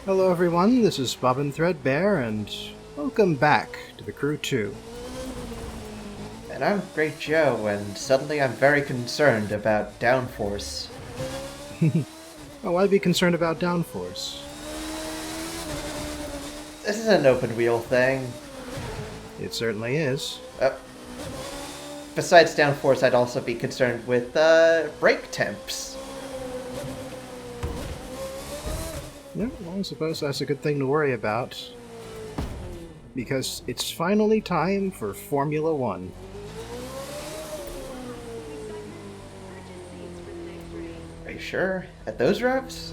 Hello everyone, this is Bobbin Threadbare, and welcome back to the Crew 2. And I'm Great Joe, and suddenly I'm very concerned about downforce. Oh, why be concerned about downforce? This is an open wheel thing. It certainly is. Besides downforce, I'd also be concerned with brake temps. Yeah, well, I suppose that's a good thing to worry about. Because it's finally time for Formula One. Are you sure? At those revs?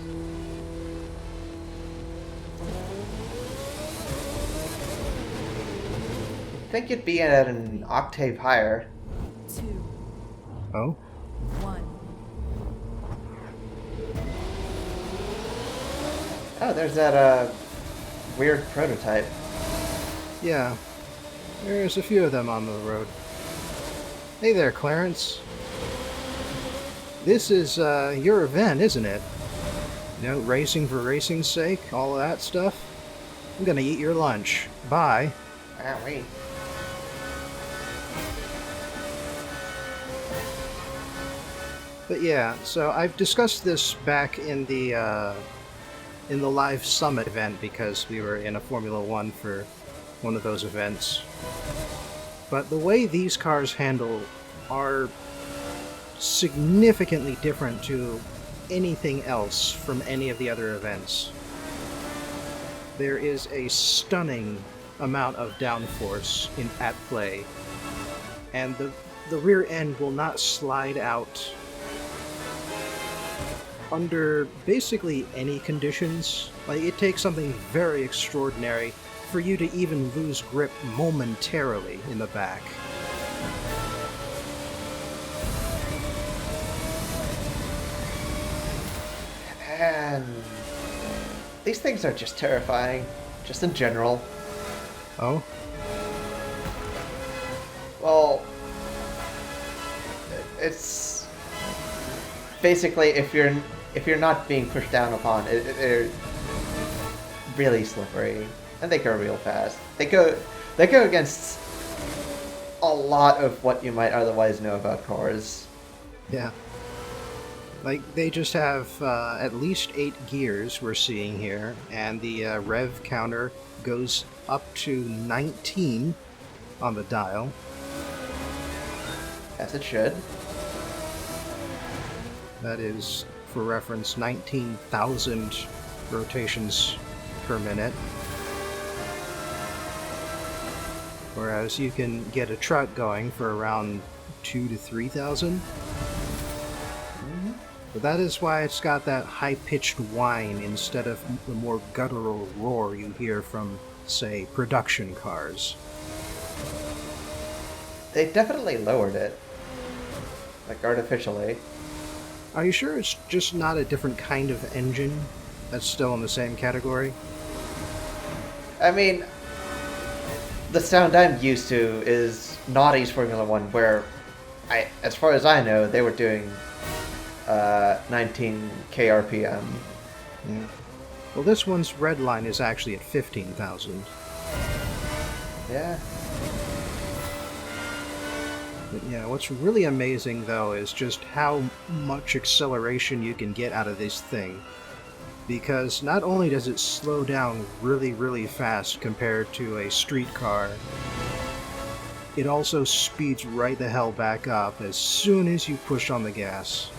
I think you'd be at an octave higher. 2, Oh? 1. Oh, there's that weird prototype. Yeah. There's a few of them on the road. Hey there, Clarence. This is, your event, isn't it? You know, racing for racing's sake, all of that stuff? I'm gonna eat your lunch. Bye. Ah, wait. But yeah, so I've discussed this back in the live summit event because we were in a Formula One for one of those events. But the way these cars handle are significantly different to anything else from any of the other events. There is a stunning amount of downforce at play, and the rear end will not slide out under basically any conditions. Like, it takes something very extraordinary for you to even lose grip momentarily in the back. And these things are just terrifying, just in general. Oh? Well, it's basically if you're not being pushed down upon, they're really slippery, and they go real fast. They go against a lot of what you might otherwise know about cars. Yeah. Like, they just have at least 8 gears we're seeing here, and the rev counter goes up to 19 on the dial. As it should. That is, for reference, 19,000 rotations per minute. Whereas you can get a truck going for around 2,000 to 3,000. But that is why it's got that high-pitched whine instead of the more guttural roar you hear from, say, production cars. They definitely lowered it, like artificially. Are you sure it's just not a different kind of engine that's still in the same category? I mean, the sound I'm used to is Naughty's Formula One, where, as far as I know, they were doing 19k RPM. Yeah. Well, this one's red line is actually at 15,000. Yeah. But yeah, what's really amazing, though, is just how much acceleration you can get out of this thing. Because not only does it slow down really, really fast compared to a street car, it also speeds right the hell back up as soon as you push on the gas.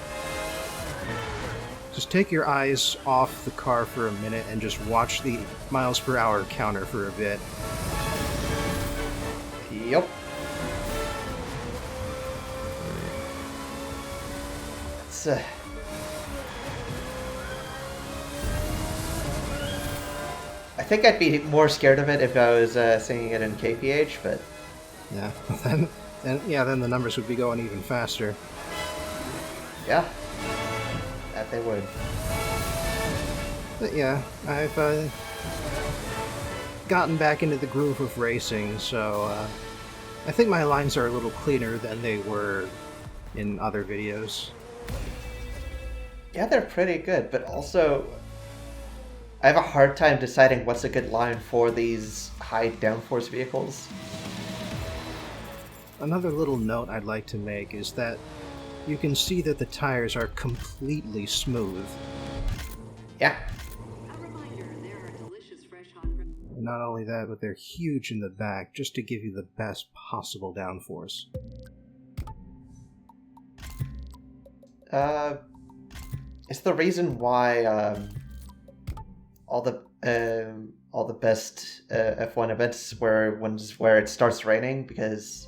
Just take your eyes off the car for a minute and just watch the miles per hour counter for a bit. Yep. It's I think I'd be more scared of it if I was singing it in kph, but Yeah, then the numbers would be going even faster. yeah, that they would. But yeah, I've gotten back into the groove of racing, so I think my lines are a little cleaner than they were in other videos. Yeah, they're pretty good, but also I have a hard time deciding what's a good line for these high downforce vehicles. Another little note I'd like to make is that you can see that the tires are completely smooth. Yeah. And not only that, but they're huge in the back, just to give you the best possible downforce. It's the reason why all the best F1 events were ones where it starts raining, because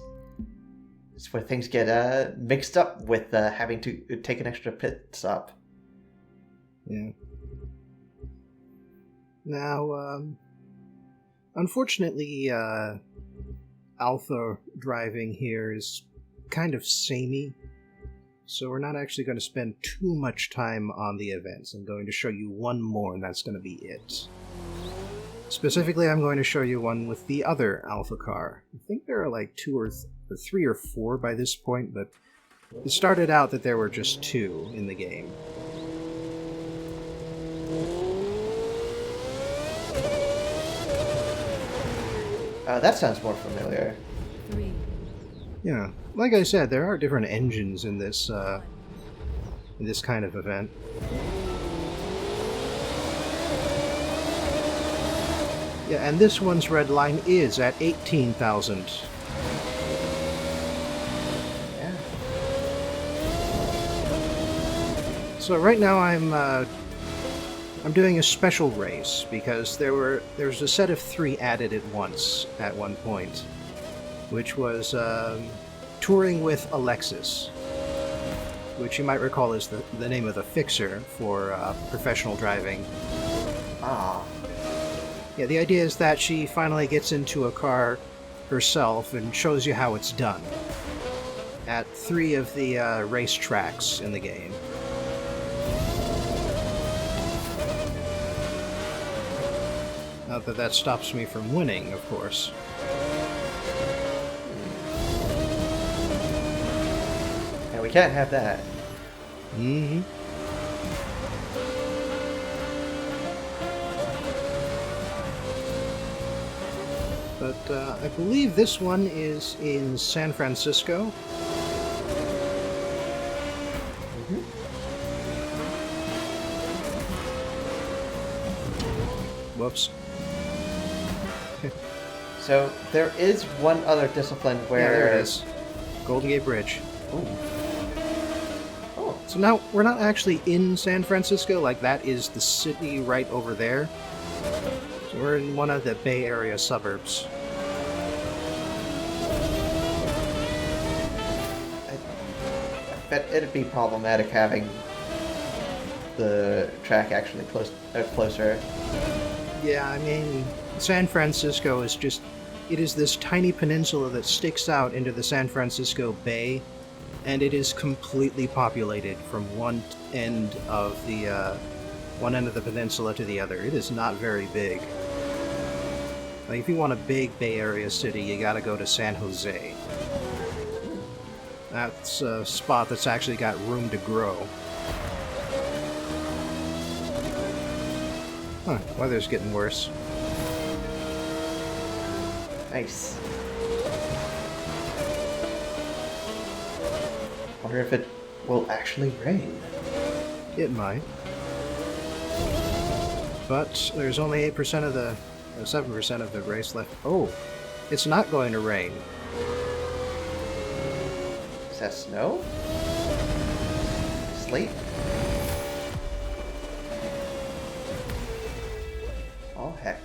it's where things get mixed up with having to take an extra pit stop. Yeah. Now, unfortunately, Alpha driving here is kind of samey, so we're not actually going to spend too much time on the events. I'm going to show you one more, and that's going to be it. Specifically, I'm going to show you one with the other Alpha car. I think there are like 3 or 4 by this point, but it started out that there were just 2 in the game. That sounds more familiar. 3. Yeah, like I said, there are different engines in this kind of event. Yeah, and this one's red line is at 18,000. Yeah. So right now I'm doing a special race because there's a set of 3 added at once at one point, which was touring with Alexis, which you might recall is the name of the fixer for professional driving. Ah. Yeah, the idea is that she finally gets into a car herself and shows you how it's done at 3 of the race tracks in the game. Not that that stops me from winning, of course. And we can't have that. Mm-hmm. But I believe this one is in San Francisco. Mm-hmm. Whoops. So there is one other discipline where... Yeah, there it is. Golden Gate Bridge. Ooh. Oh. So now, we're not actually in San Francisco, like that is the city right over there. So we're in one of the Bay Area suburbs. I bet it'd be problematic having the track actually closer. Yeah, I mean, San Francisco is just... It is this tiny peninsula that sticks out into the San Francisco Bay, and it is completely populated from one end of the peninsula to the other. It is not very big. Like, if you want a big Bay Area city, you gotta go to San Jose. That's a spot that's actually got room to grow. Huh, weather's getting worse. Nice. Wonder if it will actually rain. It might. But there's only 8% of the... 7% of the race left. Oh! It's not going to rain. Is that snow? Sleet? Oh, heck.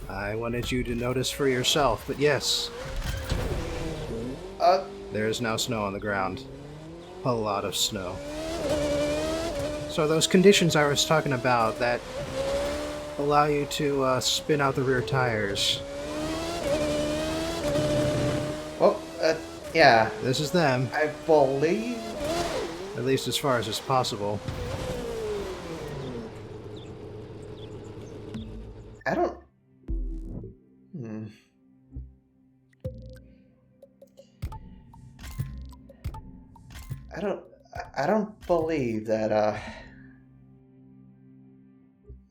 I wanted you to notice for yourself, but yes. There is now snow on the ground. A lot of snow. So those conditions I was talking about that allow you to spin out the rear tires. Oh, yeah. This is them, I believe... at least as far as is possible. I don't... I don't I don't believe that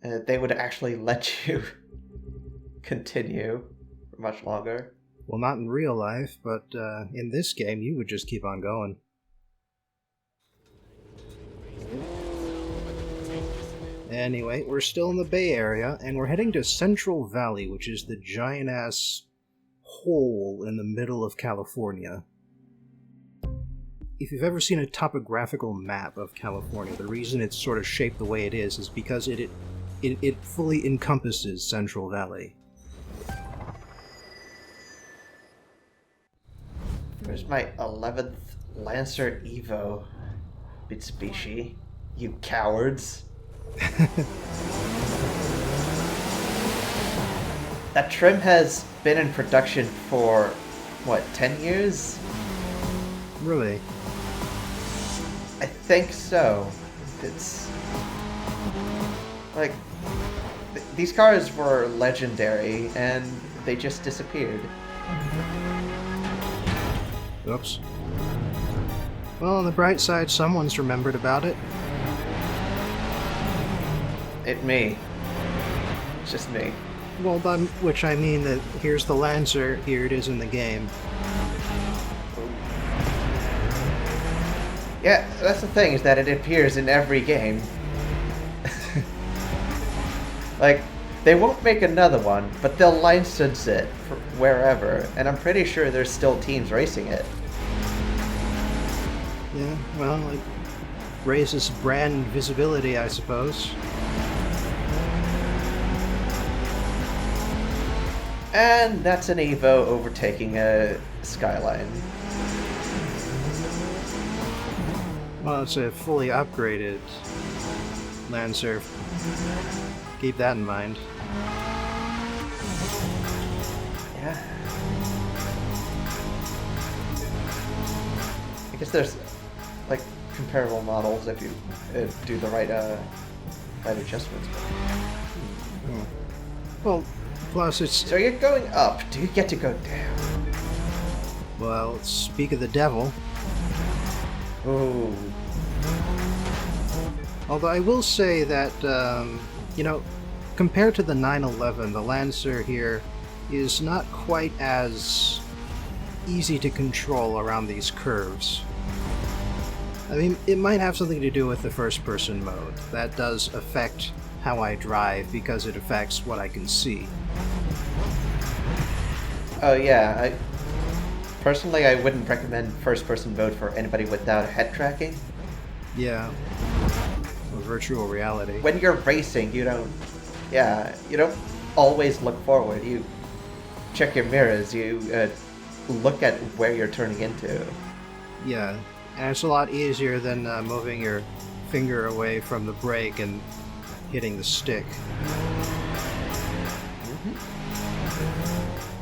they would actually let you continue for much longer. Well, not in real life, but in this game, you would just keep on going. Anyway, we're still in the Bay Area, and we're heading to Central Valley, which is the giant-ass hole in the middle of California. If you've ever seen a topographical map of California, the reason it's sort of shaped the way it is because it fully encompasses Central Valley. Where's my 11th Lancer Evo, Mitsubishi? You cowards. That trim has been in production for, what, 10 years? Really? I think so. It's... like... these cars were legendary, and they just disappeared. Oops. Well, on the bright side, someone's remembered about it. Me. It's just me. Well, by which I mean that here's the Lancer, here it is in the game. Yeah, that's the thing, is that it appears in every game. Like, they won't make another one, but they'll license it for wherever, and I'm pretty sure there's still teams racing it. Yeah, well, it raises brand visibility, I suppose. And that's an Evo overtaking a Skyline. Well, it's a fully upgraded Lancer. Keep that in mind. Yeah. I guess there's, like, comparable models if you do the right adjustments. Well, plus it's... So you're going up. Do you get to go down? Well, speak of the devil. Oh. Although I will say that, compared to the 911, the Lancer here is not quite as easy to control around these curves. I mean, it might have something to do with the first-person mode. That does affect how I drive because it affects what I can see. Oh yeah, personally I wouldn't recommend first-person mode for anybody without head tracking. Yeah. Or virtual reality. When you're racing, you don't always look forward. You check your mirrors, you look at where you're turning into. Yeah, and it's a lot easier than moving your finger away from the brake and hitting the stick.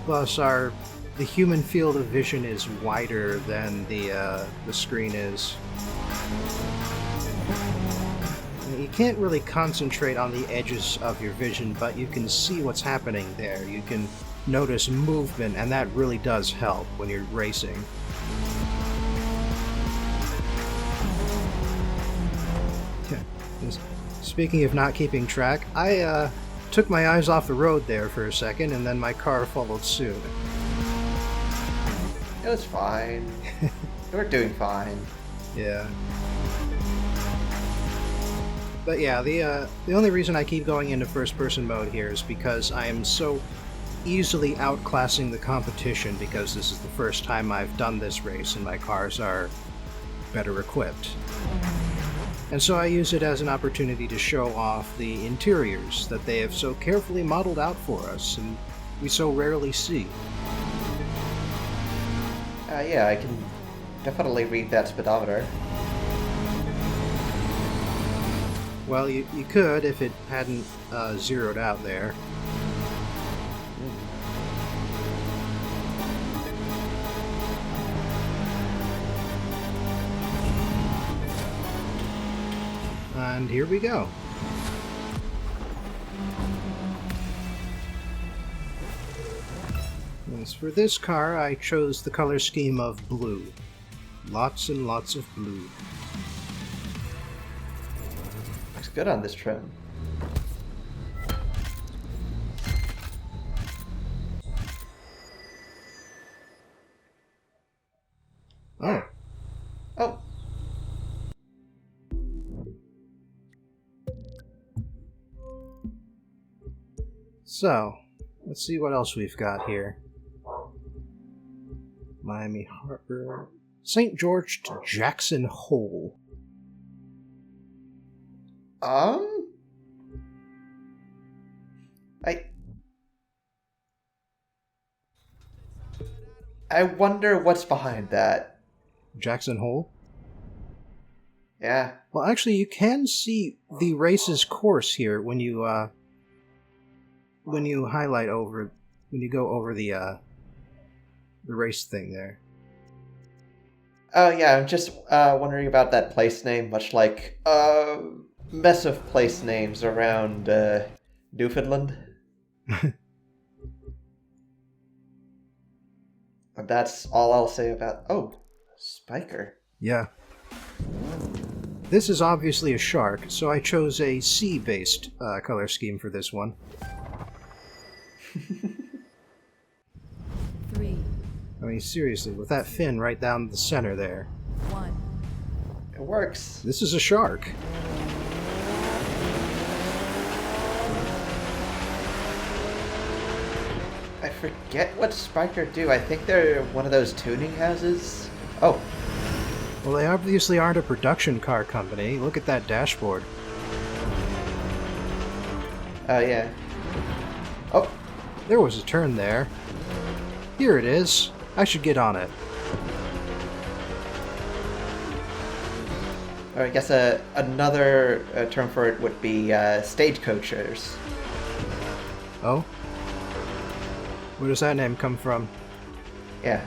Plus, the human field of vision is wider than the screen is. You can't really concentrate on the edges of your vision, but you can see what's happening there. You can notice movement, and that really does help when you're racing. Speaking of not keeping track, I took my eyes off the road there for a second, and then my car followed suit. It was fine. You were doing fine. Yeah. But yeah, the only reason I keep going into first-person mode here is because I am so easily outclassing the competition because this is the first time I've done this race and my cars are better equipped. And so I use it as an opportunity to show off the interiors that they have so carefully modeled out for us and we so rarely see. Yeah, I can definitely read that speedometer. Well, you could if it hadn't zeroed out there. And here we go. As for this car, I chose the color scheme of blue. Lots and lots of blue. Looks good on this trim. Oh. Oh. So, let's see what else we've got here. Miami Harbor. St. George to Jackson Hole. I wonder what's behind that. Jackson Hole? Yeah. Well, actually, you can see the race's course here when you highlight over, when you go over the race thing there. Oh yeah, I'm just wondering about that place name, much like mess of place names around Newfoundland. And that's all I'll say about... Oh, Spiker. Yeah. This is obviously a shark, so I chose a sea-based color scheme for this one. 3, I mean, seriously, with that fin right down the center there. 1. It works. This is a shark. I forget what Spiker do. I think they're one of those tuning houses. Oh. Well, they obviously aren't a production car company. Look at that dashboard. Oh, yeah. Oh. There was a turn there. Here it is. I should get on it. Or I guess another term for it would be stagecoachers. Oh? Where does that name come from? Yeah,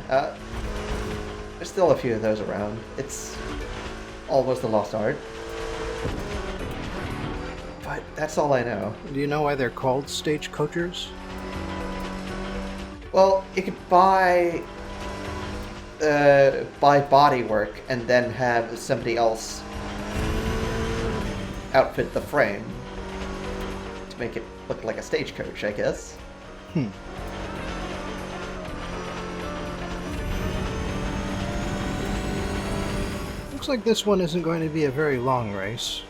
there's still a few of those around. It's almost a lost art. But that's all I know. Do you know why they're called stagecoachers? Well, you could buy body work and then have somebody else outfit the frame to make it look like a stagecoach, I guess. Looks like this one isn't going to be a very long race.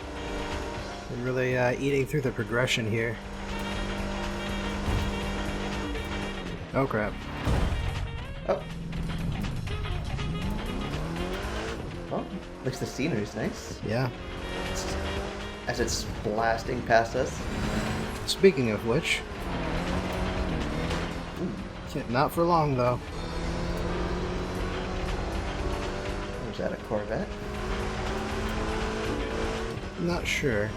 We're really eating through the progression here. Oh crap. Oh. Well, looks the scenery's nice. Yeah. As it's blasting past us. Speaking of which... Not for long, though. Was that a Corvette? Not sure.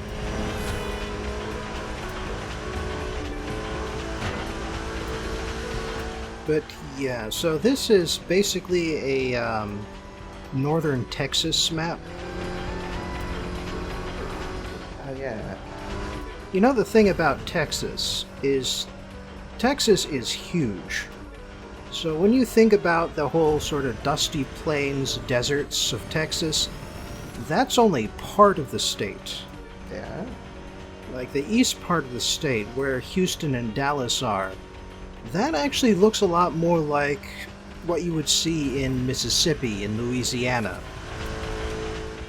But yeah, so this is basically a northern Texas map. Oh yeah. You know, the thing about Texas is huge. So when you think about the whole sort of dusty plains, deserts of Texas, that's only part of the state. Yeah. Like the east part of the state, where Houston and Dallas are, that actually looks a lot more like what you would see in Mississippi, in Louisiana,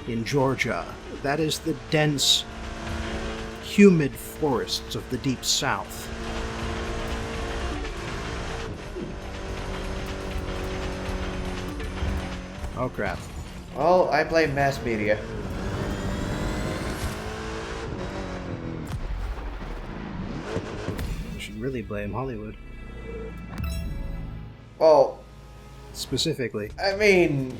in Georgia. That is the dense, humid forests of the deep south. Oh crap. Well, I blame mass media. I should really blame Hollywood. Well, Specifically. I mean,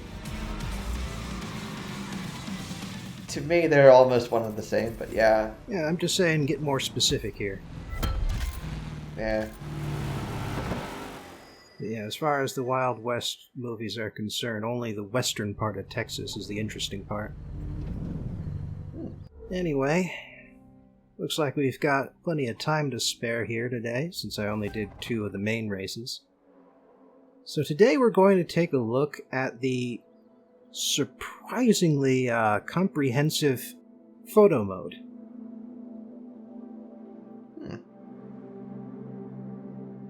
to me they're almost one and the same, but yeah. Yeah, I'm just saying get more specific here. Yeah. But yeah, as far as the Wild West movies are concerned, only the western part of Texas is the interesting part. Anyway, looks like we've got plenty of time to spare here today, since I only did 2 of the main races. So today we're going to take a look at the surprisingly comprehensive photo mode.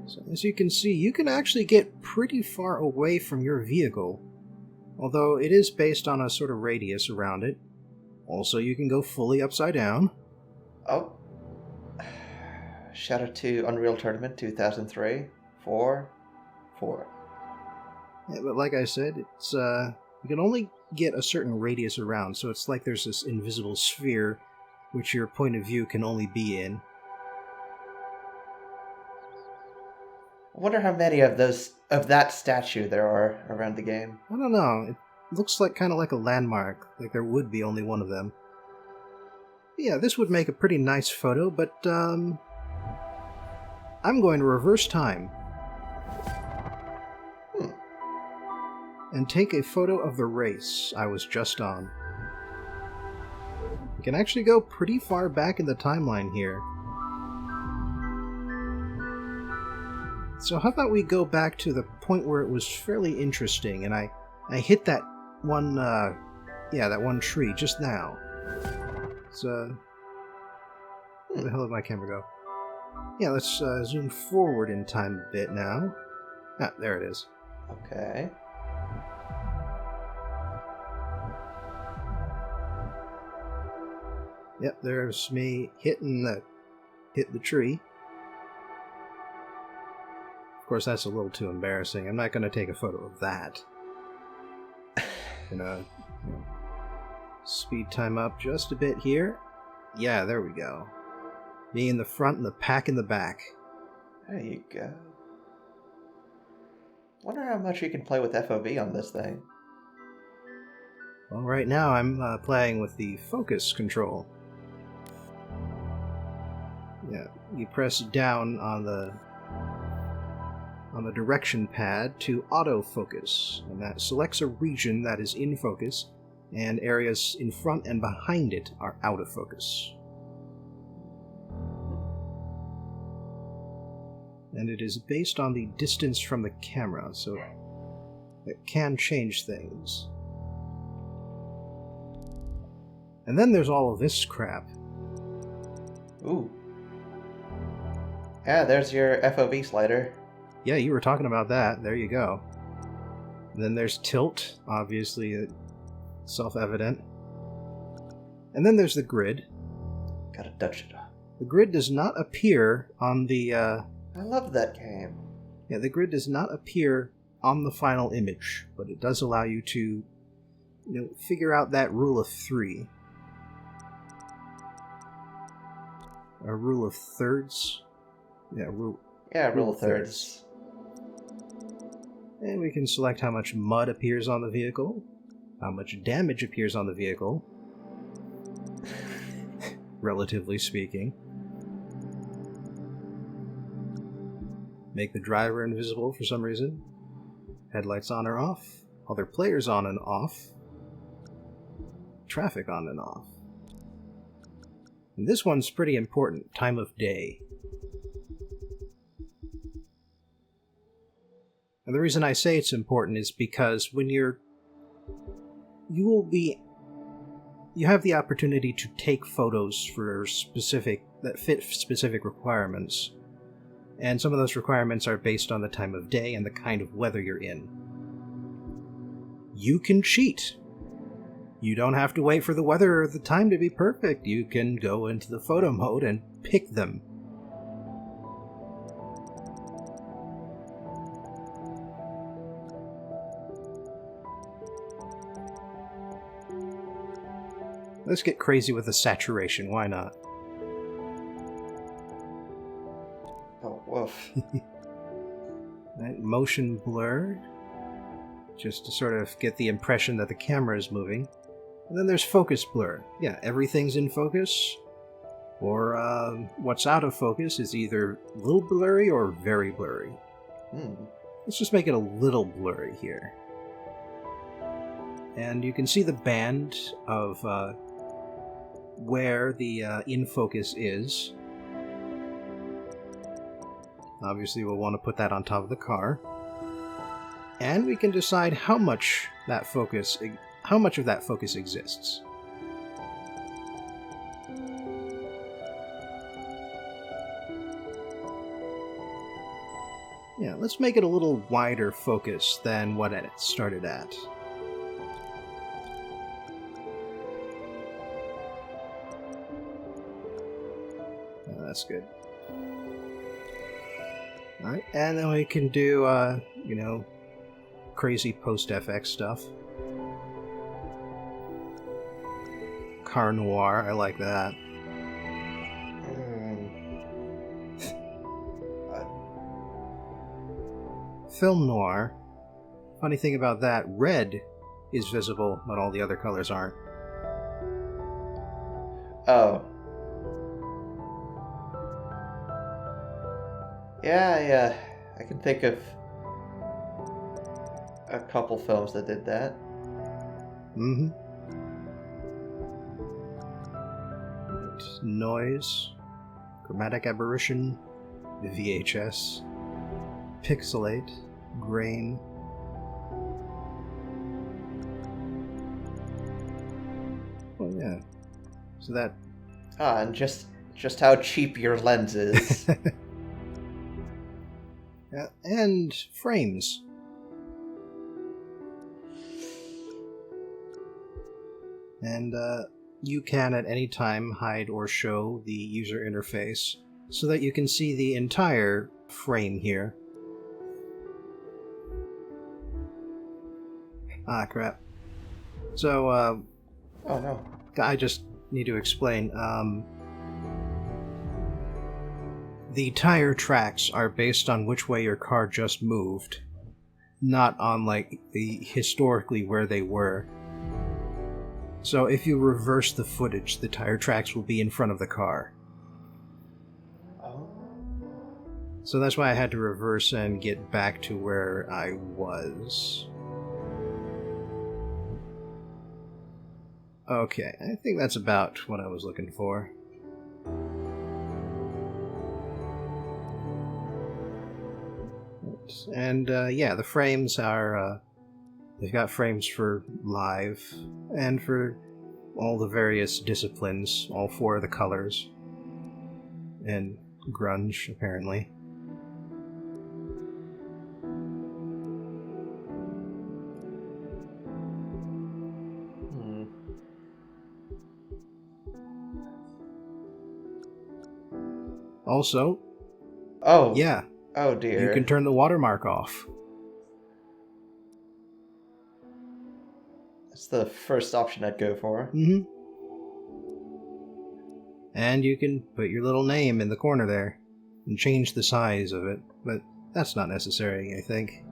So as you can see, you can actually get pretty far away from your vehicle, although it is based on a sort of radius around it. Also, you can go fully upside down. Oh. Shout out to Unreal Tournament 2003. 4. Yeah, but like I said, it's you can only get a certain radius around, so it's like there's this invisible sphere which your point of view can only be in. I wonder how many of that statue there are around the game. I don't know. It looks like kind of like a landmark, like there would be only one of them. Yeah, this would make a pretty nice photo, but I'm going to reverse time. And take a photo of the race I was just on. You can actually go pretty far back in the timeline here. So how about we go back to the point where it was fairly interesting, and I hit that one, that one tree just now. So, where the hell did my camera go? Yeah, let's zoom forward in time a bit now. Ah, there it is. Okay. Yep, there's me hit the tree. Of course, that's a little too embarrassing. I'm not going to take a photo of that. Speed time up just a bit here. Yeah, there we go. Me in the front and the pack in the back. There you go. Wonder how much you can play with FOV on this thing. Well, right now I'm playing with the focus control. Yeah, you press down on the direction pad to autofocus, and that selects a region that is in focus, and areas in front and behind it are out of focus. And it is based on the distance from the camera, so it can change things. And then there's all of this crap. Ooh. Yeah, there's your FOV slider. Yeah, you were talking about that. There you go. And then there's tilt, obviously self-evident. And then there's the grid. Gotta touch it. The grid does not appear on the... I love that game. Yeah, the grid does not appear on the final image, but it does allow you to, figure out that rule of 3. A rule of thirds? Yeah, rule of thirds. And we can select how much mud appears on the vehicle, how much damage appears on the vehicle, relatively speaking. Make the driver invisible for some reason. Headlights on or off. Other players on and off. Traffic on and off. And this one's pretty important. Time of day. And the reason I say it's important is because when you have the opportunity to take photos that fit specific requirements. And some of those requirements are based on the time of day and the kind of weather you're in. You can cheat. You don't have to wait for the weather or the time to be perfect. You can go into the photo mode and pick them. Let's get crazy with the saturation, why not? Oh, woof. Right, motion blur, just to sort of get the impression that the camera is moving. And then there's focus blur. Yeah, everything's in focus, or what's out of focus is either a little blurry or very blurry. Let's just make it a little blurry here. And you can see the band of where the in focus is. Obviously we'll want to put that on top of the car. And we can decide how much that focus how much of that focus exists. Yeah, let's make it a little wider focus than what it started at. That's good. Alright, and then we can do, crazy post-FX stuff. Car noir, I like that. Film noir. Funny thing about that, red is visible, but all the other colors aren't. Oh. Yeah, I can think of a couple films that did that. Mm-hmm. Noise, chromatic aberration, VHS, pixelate, grain. Oh yeah. So that. And just how cheap your lens is. Yeah, and frames. And you can at any time hide or show the user interface so that you can see the entire frame here. Ah, crap. So, oh no. I just need to explain. The tire tracks are based on which way your car just moved, not on, the historically where they were. So if you reverse the footage, the tire tracks will be in front of the car. Oh. So that's why I had to reverse and get back to where I was. Okay, I think that's about what I was looking for. And yeah, the frames are, they've got frames for live and for all the various disciplines, all four of the colors. And grunge, apparently. Also, oh yeah. Oh dear. You can turn the watermark off. That's the first option I'd go for. Mm-hmm. And you can put your little name in the corner there and change the size of it, but that's not necessary, I think.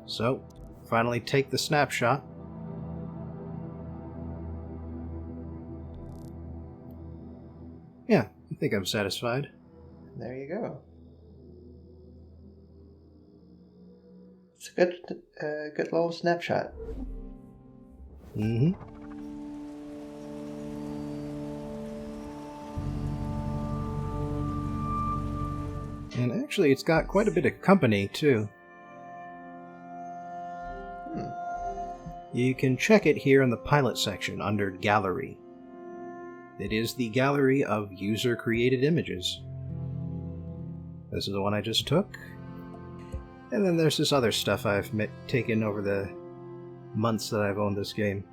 So, finally take the snapshot. Yeah, I think I'm satisfied. There you go. It's a good little snapshot. Mm-hmm. And actually, it's got quite a bit of company, too. You can check it here in the pilot section under Gallery. It is the gallery of user-created images. This is the one I just took. And then there's this other stuff I've taken over the months that I've owned this game.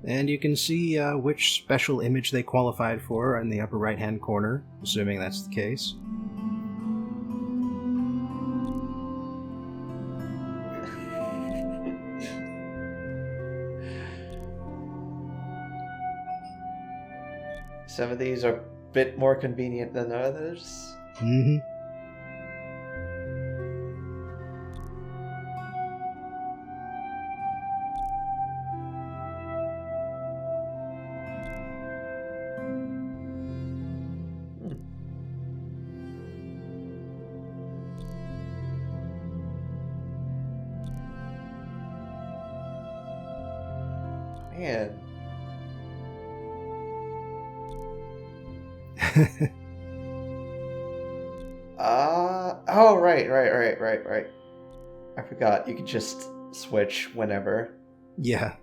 And you can see which special image they qualified for in the upper right-hand corner, assuming that's the case. Some of these are a bit more convenient than others. Mm-hmm. Man. Oh, right. I forgot you could just switch whenever. Yeah.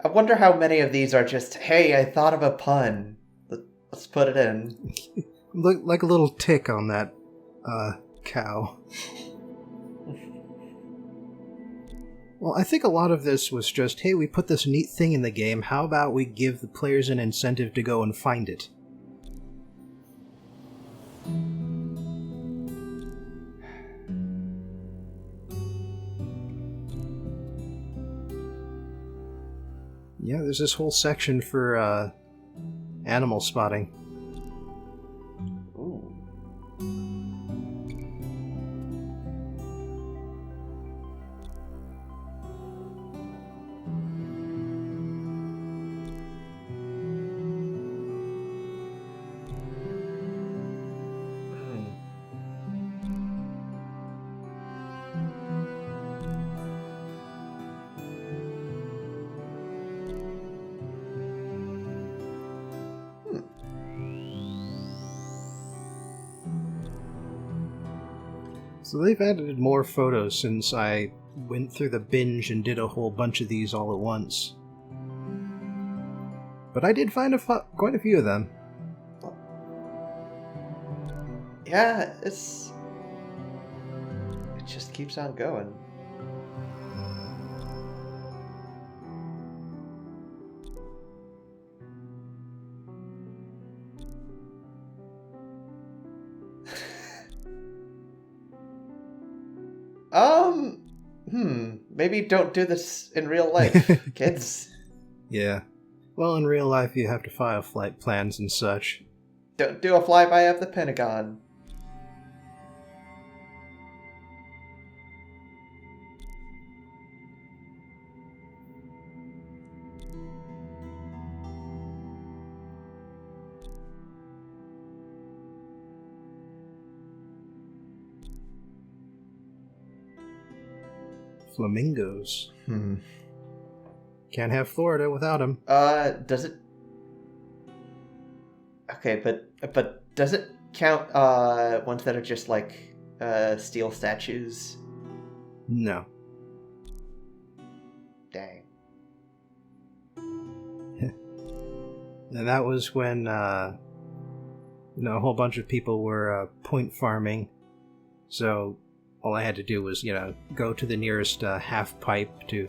I wonder how many of these are just, hey, I thought of a pun. Let's put it in. Look like a little tick on that cow. Well, I think a lot of this was just, hey, we put this neat thing in the game, how about we give the players an incentive to go and find it? Yeah, there's this whole section for animal spotting. Ooh. So they've added more photos since I went through the binge and did a whole bunch of these all at once. But I did find quite a few of them. Yeah, it just keeps on going. Maybe don't do this in real life, kids. Yeah. Well, in real life, you have to file flight plans and such. Don't do a flyby of the Pentagon. Flamingos. Can't have Florida without them. Does it? Okay, but does it count ones that are just like steel statues? No. Dang. And that was when a whole bunch of people were point farming. So all I had to do was, go to the nearest half pipe to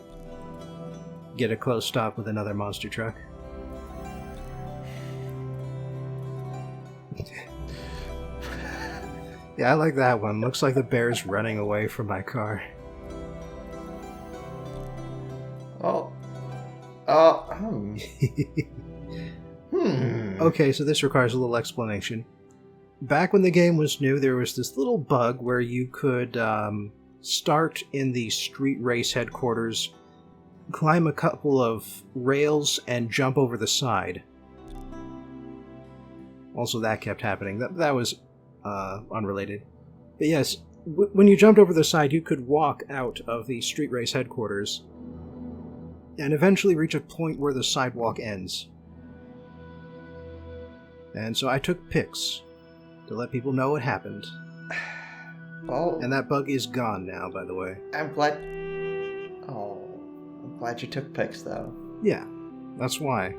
get a close stop with another monster truck. Yeah, I like that one. Looks like the bear's running away from my car. Okay, so this requires a little explanation. Back when the game was new, there was this little bug where you could start in the street race headquarters, climb a couple of rails, and jump over the side. Also, that kept happening. That was unrelated. But yes, when you jumped over the side, you could walk out of the street race headquarters and eventually reach a point where the sidewalk ends. And so I took pics to let people know what happened. Oh. And that bug is gone now, by the way. I'm glad you took pics, though. Yeah, that's why.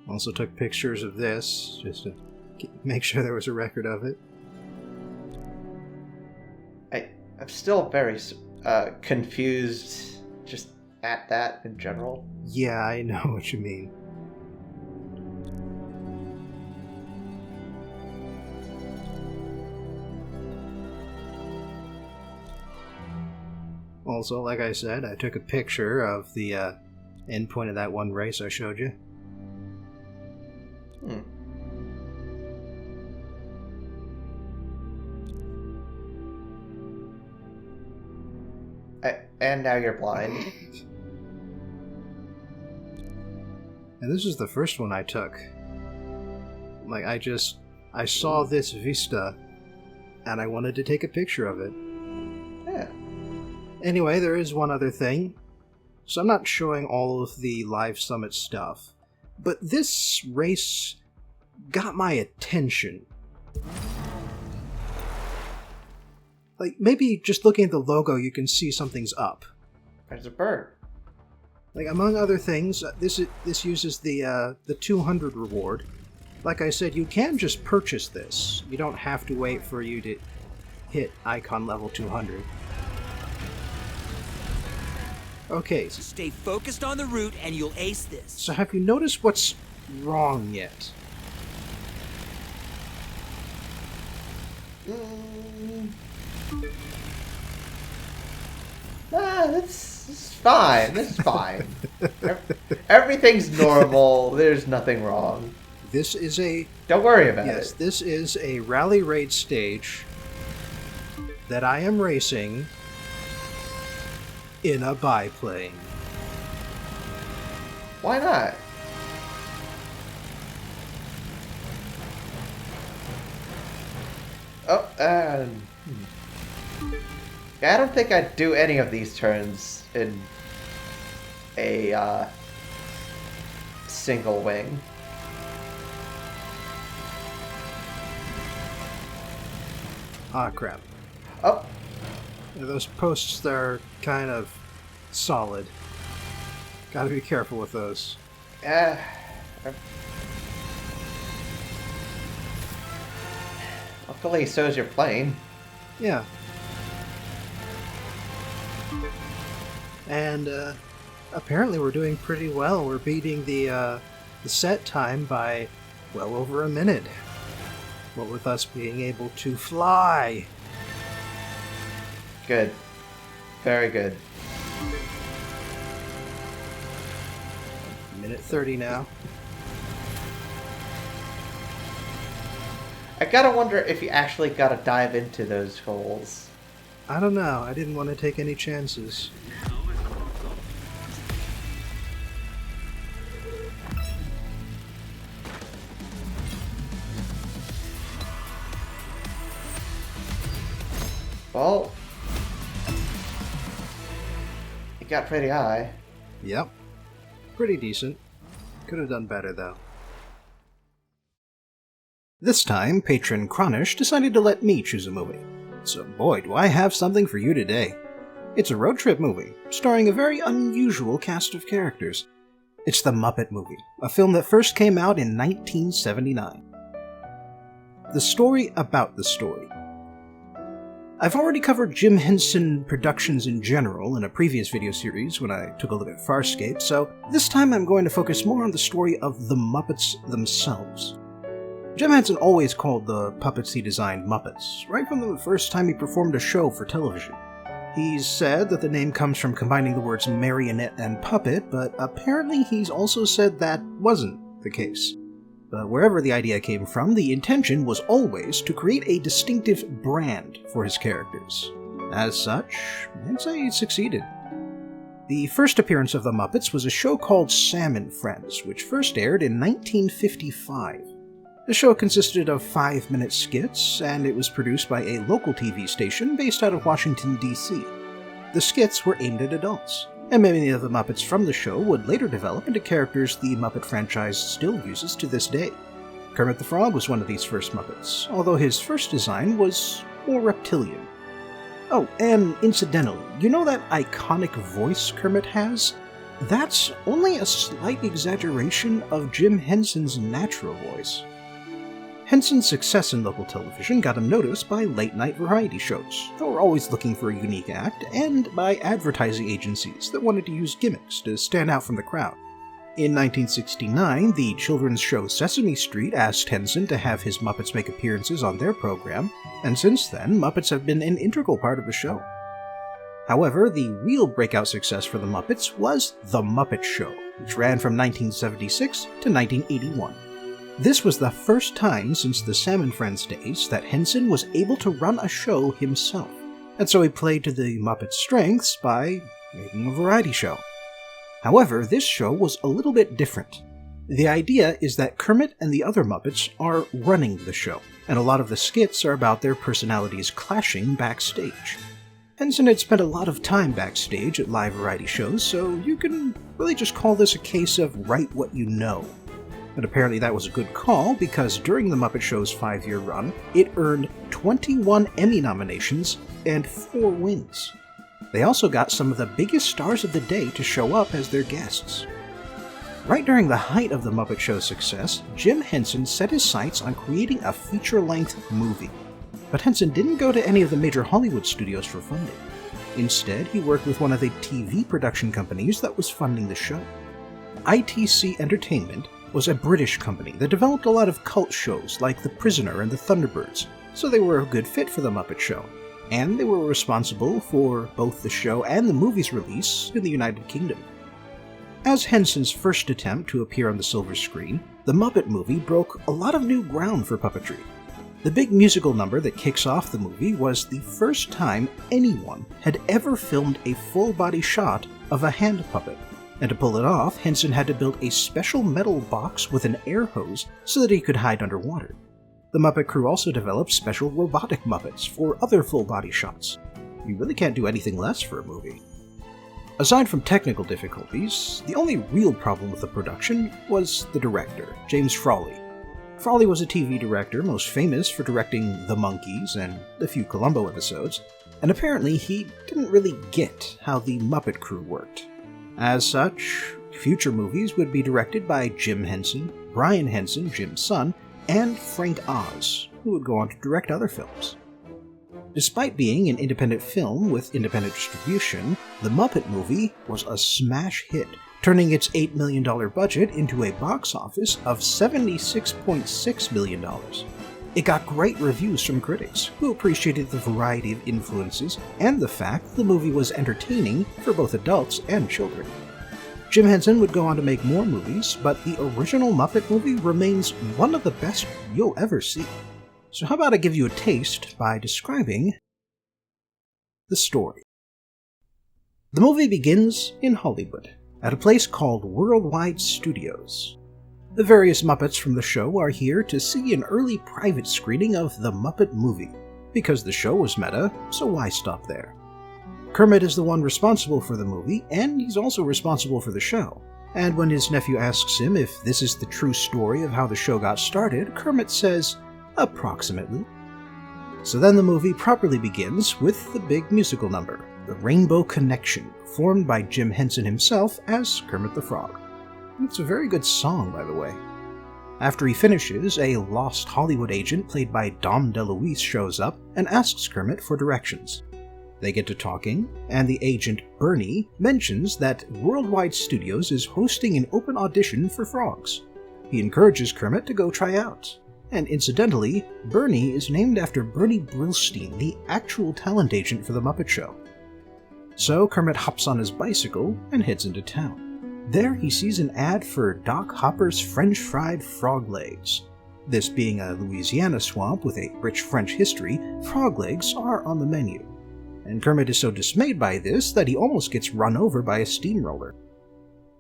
Also took pictures of this, just to make sure there was a record of it. I'm still very confused just at that in general. Yeah, I know what you mean. Also, like I said, I took a picture of the end point of that one race I showed you. And now you're blind. And this is the first one I took. Like, I saw this vista, and I wanted to take a picture of it. Yeah. Anyway, there is one other thing. So I'm not showing all of the Live Summit stuff, but this race got my attention. Like, maybe just looking at the logo, you can see something's up. There's a bird. Like, among other things, this uses the 200 reward. Like I said, you can just purchase this. You don't have to wait for you to hit icon level 200. Okay, So stay focused on the route and you'll ace this. so have you noticed what's wrong yet? This is fine. This is fine. Everything's normal. There's nothing wrong. This is a... Don't worry about Yes, it. this is a rally raid stage that I am racing in a biplane. Why not? Oh, yeah, I don't think I'd do any of these turns in a single wing. Ah, crap. Oh, Those posts are kind of solid. Gotta be careful with those. luckily so's your plane. Yeah. And apparently we're doing pretty well. We're beating the set time by well over a minute. What with us being able to fly. Good. Very good. Minute 30 now. I gotta wonder if you actually gotta dive into those holes. I don't know. I didn't want to take any chances. Well, it got pretty high. Yep. Pretty decent. Could have done better, though. This time, patron Kronish decided to let me choose a movie. So boy, do I have something for you today. It's a road trip movie, starring a very unusual cast of characters. It's the Muppet Movie, a film that first came out in 1979. The story about the story. I've already covered Jim Henson Productions in general in a previous video series when I took a look at Farscape, so this time I'm going to focus more on the story of the Muppets themselves. Jim Henson always called the puppets he designed Muppets, right from the first time he performed a show for television. He's said that the name comes from combining the words marionette and puppet, but apparently he's also said that wasn't the case. But wherever the idea came from, the intention was always to create a distinctive brand for his characters. As such, I'd say he succeeded. The first appearance of the Muppets was a show called Sam and Friends, which first aired in 1955. The show consisted of 5-minute skits, and it was produced by a local TV station based out of Washington, D.C. The skits were aimed at adults, and many of the Muppets from the show would later develop into characters the Muppet franchise still uses to this day. Kermit the Frog was one of these first Muppets, although his first design was more reptilian. Oh, and incidentally, you know that iconic voice Kermit has? That's only a slight exaggeration of Jim Henson's natural voice. Henson's success in local television got him noticed by late-night variety shows that were always looking for a unique act, and by advertising agencies that wanted to use gimmicks to stand out from the crowd. In 1969, the children's show Sesame Street asked Henson to have his Muppets make appearances on their program, and since then, Muppets have been an integral part of the show. However, the real breakout success for the Muppets was The Muppet Show, which ran from 1976 to 1981. This was the first time since the Sam and Friends days that Henson was able to run a show himself, and so he played to the Muppets' strengths by making a variety show. However, this show was a little bit different. The idea is that Kermit and the other Muppets are running the show, and a lot of the skits are about their personalities clashing backstage. Henson had spent a lot of time backstage at live variety shows, so you can really just call this a case of write what you know. And apparently that was a good call, because during the Muppet Show's 5-year run, it earned 21 Emmy nominations and 4 wins. They also got some of the biggest stars of the day to show up as their guests. Right during the height of the Muppet Show's success, Jim Henson set his sights on creating a feature-length movie. But Henson didn't go to any of the major Hollywood studios for funding. Instead, he worked with one of the TV production companies that was funding the show. ITC Entertainment was a British company that developed a lot of cult shows like The Prisoner and The Thunderbirds, so they were a good fit for the Muppet Show. And they were responsible for both the show and the movie's release in the United Kingdom. As Henson's first attempt to appear on the silver screen, the Muppet Movie broke a lot of new ground for puppetry. The big musical number that kicks off the movie was the first time anyone had ever filmed a full-body shot of a hand puppet. And to pull it off, Henson had to build a special metal box with an air hose so that he could hide underwater. The Muppet crew also developed special robotic Muppets for other full-body shots. You really can't do anything less for a movie. Aside from technical difficulties, the only real problem with the production was the director, James Frawley. Frawley was a TV director most famous for directing The Monkees and a few Columbo episodes, and apparently he didn't really get how the Muppet crew worked. As such, future movies would be directed by Jim Henson, Brian Henson, Jim's son, and Frank Oz, who would go on to direct other films. Despite being an independent film with independent distribution, The Muppet Movie was a smash hit, turning its $8 million budget into a box office of $76.6 million. It got great reviews from critics, who appreciated the variety of influences and the fact the movie was entertaining for both adults and children. Jim Henson would go on to make more movies, but the original Muppet Movie remains one of the best you'll ever see. So how about I give you a taste by describing the story. The movie begins in Hollywood, at a place called Worldwide Studios. The various Muppets from the show are here to see an early private screening of The Muppet Movie. Because the show was meta, so why stop there? Kermit is the one responsible for the movie, and he's also responsible for the show. And when his nephew asks him if this is the true story of how the show got started, Kermit says, approximately. So then the movie properly begins with the big musical number, The Rainbow Connection, performed by Jim Henson himself as Kermit the Frog. It's a very good song, by the way. After he finishes, a lost Hollywood agent played by Dom DeLuise shows up and asks Kermit for directions. They get to talking, and the agent, Bernie, mentions that Worldwide Studios is hosting an open audition for frogs. He encourages Kermit to go try out. And incidentally, Bernie is named after Bernie Brillstein, the actual talent agent for The Muppet Show. So Kermit hops on his bicycle and heads into town. There he sees an ad for Doc Hopper's French fried frog legs. This being a Louisiana swamp with a rich French history, frog legs are on the menu. And Kermit is so dismayed by this that he almost gets run over by a steamroller.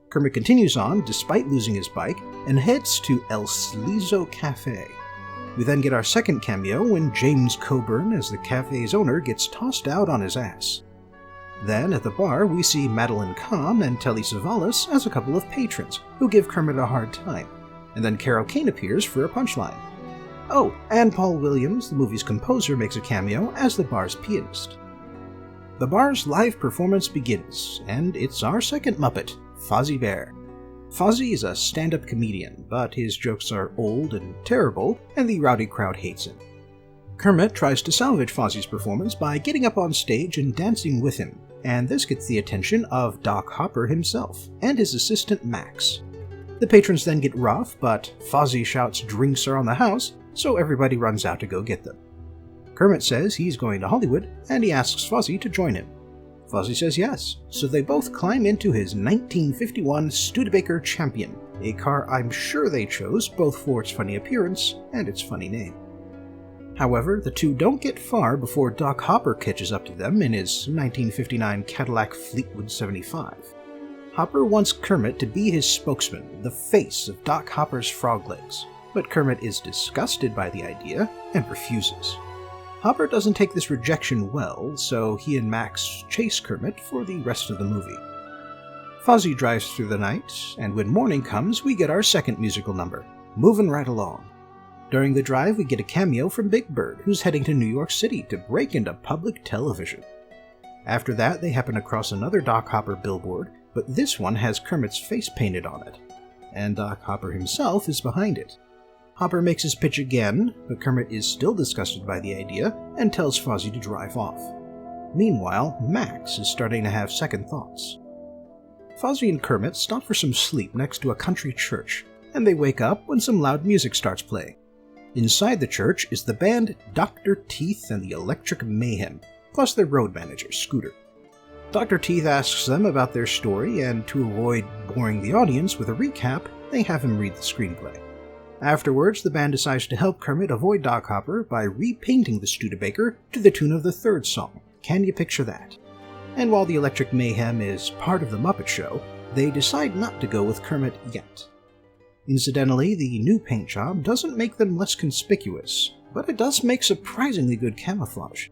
Kermit continues on, despite losing his bike, and heads to El Slizo Cafe. We then get our second cameo when James Coburn, as the cafe's owner, gets tossed out on his ass. Then, at the bar, we see Madeline Kahn and Telly Savalas as a couple of patrons, who give Kermit a hard time. And then Carol Kane appears for a punchline. Oh, and Paul Williams, the movie's composer, makes a cameo as the bar's pianist. The bar's live performance begins, and it's our second Muppet, Fozzie Bear. Fozzie is a stand-up comedian, but his jokes are old and terrible, and the rowdy crowd hates him. Kermit tries to salvage Fozzie's performance by getting up on stage and dancing with him, and this gets the attention of Doc Hopper himself, and his assistant Max. The patrons then get rough, but Fozzie shouts drinks are on the house, so everybody runs out to go get them. Kermit says he's going to Hollywood, and he asks Fozzie to join him. Fozzie says yes, so they both climb into his 1951 Studebaker Champion, a car I'm sure they chose both for its funny appearance and its funny name. However, the two don't get far before Doc Hopper catches up to them in his 1959 Cadillac Fleetwood 75. Hopper wants Kermit to be his spokesman, the face of Doc Hopper's frog legs, but Kermit is disgusted by the idea and refuses. Hopper doesn't take this rejection well, so he and Max chase Kermit for the rest of the movie. Fozzie drives through the night, and when morning comes, we get our second musical number, Movin' Right Along. During the drive, we get a cameo from Big Bird, who's heading to New York City to break into public television. After that, they happen across another Doc Hopper billboard, but this one has Kermit's face painted on it, and Doc Hopper himself is behind it. Hopper makes his pitch again, but Kermit is still disgusted by the idea and tells Fozzie to drive off. Meanwhile, Max is starting to have second thoughts. Fozzie and Kermit stop for some sleep next to a country church, and they wake up when some loud music starts playing. Inside the church is the band Dr. Teeth and the Electric Mayhem, plus their road manager, Scooter. Dr. Teeth asks them about their story, and to avoid boring the audience with a recap, they have him read the screenplay. Afterwards, the band decides to help Kermit avoid Doc Hopper by repainting the Studebaker to the tune of the third song, Can You Picture That? And while the Electric Mayhem is part of the Muppet Show, they decide not to go with Kermit yet. Incidentally, the new paint job doesn't make them less conspicuous, but it does make surprisingly good camouflage.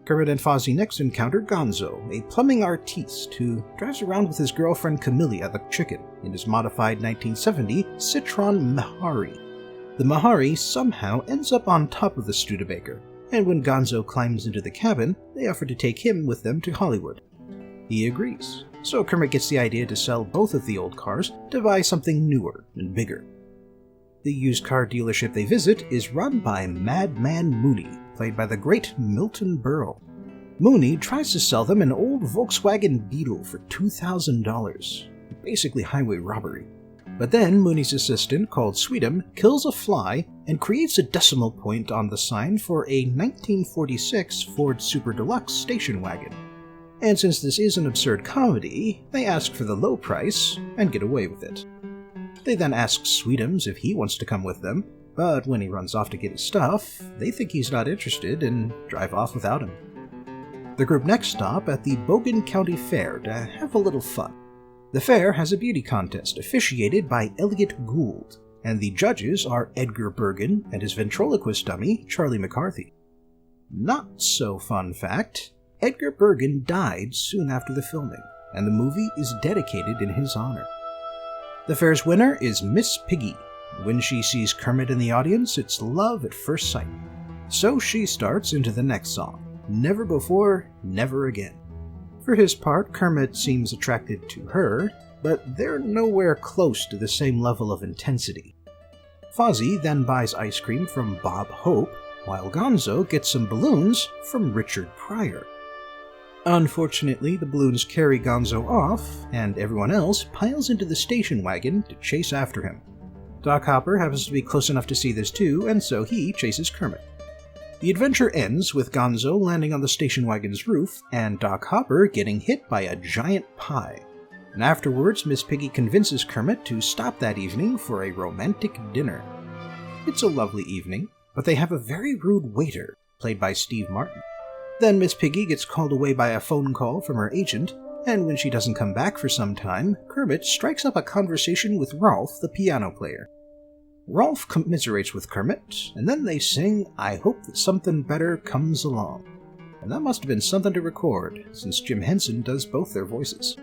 Kermit and Fozzie next encounter Gonzo, a plumbing artiste who drives around with his girlfriend Camellia the chicken in his modified 1970 Citroen Mahari. The Mahari somehow ends up on top of the Studebaker, and when Gonzo climbs into the cabin, they offer to take him with them to Hollywood. He agrees, so Kermit gets the idea to sell both of the old cars to buy something newer and bigger. The used car dealership they visit is run by Madman Mooney, played by the great Milton Berle. Mooney tries to sell them an old Volkswagen Beetle for $2,000, basically highway robbery. But then Mooney's assistant, called Sweetum, kills a fly and creates a decimal point on the sign for a 1946 Ford Super Deluxe station wagon. And since this is an absurd comedy, they ask for the low price and get away with it. They then ask Sweetums if he wants to come with them, but when he runs off to get his stuff, they think he's not interested and drive off without him. The group next stop at the Bogan County Fair to have a little fun. The fair has a beauty contest officiated by Elliot Gould, and the judges are Edgar Bergen and his ventriloquist dummy, Charlie McCarthy. Not so fun fact, Edgar Bergen died soon after the filming, and the movie is dedicated in his honor. The fair's winner is Miss Piggy. When she sees Kermit in the audience, it's love at first sight. So she starts into the next song, Never Before, Never Again. For his part, Kermit seems attracted to her, but they're nowhere close to the same level of intensity. Fozzie then buys ice cream from Bob Hope, while Gonzo gets some balloons from Richard Pryor. Unfortunately, the balloons carry Gonzo off, and everyone else piles into the station wagon to chase after him. Doc Hopper happens to be close enough to see this too, and so he chases Kermit. The adventure ends with Gonzo landing on the station wagon's roof, and Doc Hopper getting hit by a giant pie. And afterwards, Miss Piggy convinces Kermit to stop that evening for a romantic dinner. It's a lovely evening, but they have a very rude waiter, played by Steve Martin. Then Miss Piggy gets called away by a phone call from her agent, and when she doesn't come back for some time, Kermit strikes up a conversation with Rolf, the piano player. Rolf commiserates with Kermit, and then they sing I Hope That Something Better Comes Along. And that must have been something to record, since Jim Henson does both their voices.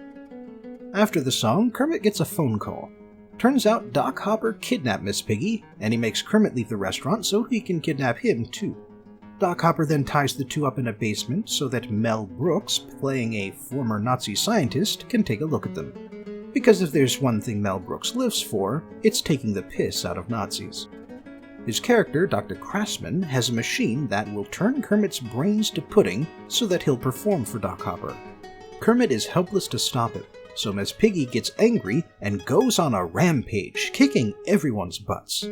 After the song, Kermit gets a phone call. Turns out Doc Hopper kidnapped Miss Piggy, and he makes Kermit leave the restaurant so he can kidnap him too. Doc Hopper then ties the two up in a basement so that Mel Brooks, playing a former Nazi scientist, can take a look at them. Because if there's one thing Mel Brooks lives for, it's taking the piss out of Nazis. His character, Dr. Krassman, has a machine that will turn Kermit's brains to pudding so that he'll perform for Doc Hopper. Kermit is helpless to stop it, so Miss Piggy gets angry and goes on a rampage, kicking everyone's butts.